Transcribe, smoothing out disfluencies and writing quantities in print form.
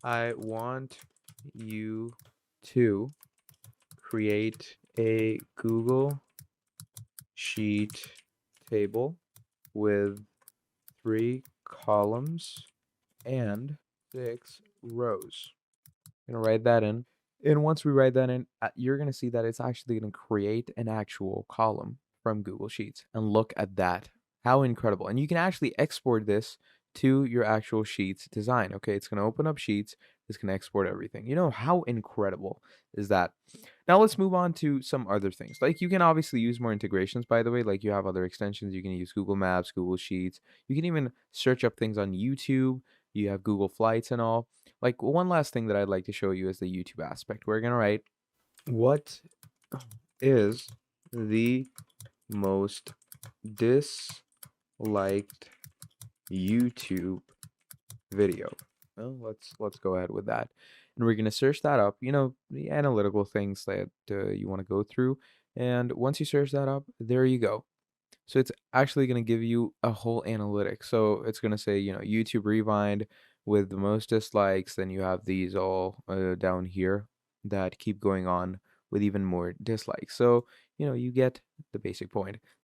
I want you to create a Google Sheet table with 3 columns and 6 rows. I'm gonna write that in. And once we write that in, you're gonna see that it's actually gonna create an actual column from Google Sheets. And look at that. How incredible. And you can actually export this to your actual Sheets design. Okay, it's gonna open up Sheets, it's gonna export everything. You know, how incredible is that? Now let's move on to some other things. Like you can obviously use more integrations, by the way, like you have other extensions. You can use Google Maps, Google Sheets. You can even search up things on YouTube. You have Google Flights and all. Like one last thing that I'd like to show you is the YouTube aspect. We're gonna write, what is the most disliked YouTube video? Well, let's go ahead with that, and we're gonna search that up. You know, the analytical things that you want to go through, and once you search that up, there you go. So it's actually going to give you a whole analytic. So it's going to say, you know, YouTube Rewind with the most dislikes. Then you have these all down here that keep going on with even more dislikes. So, you know, you get the basic point.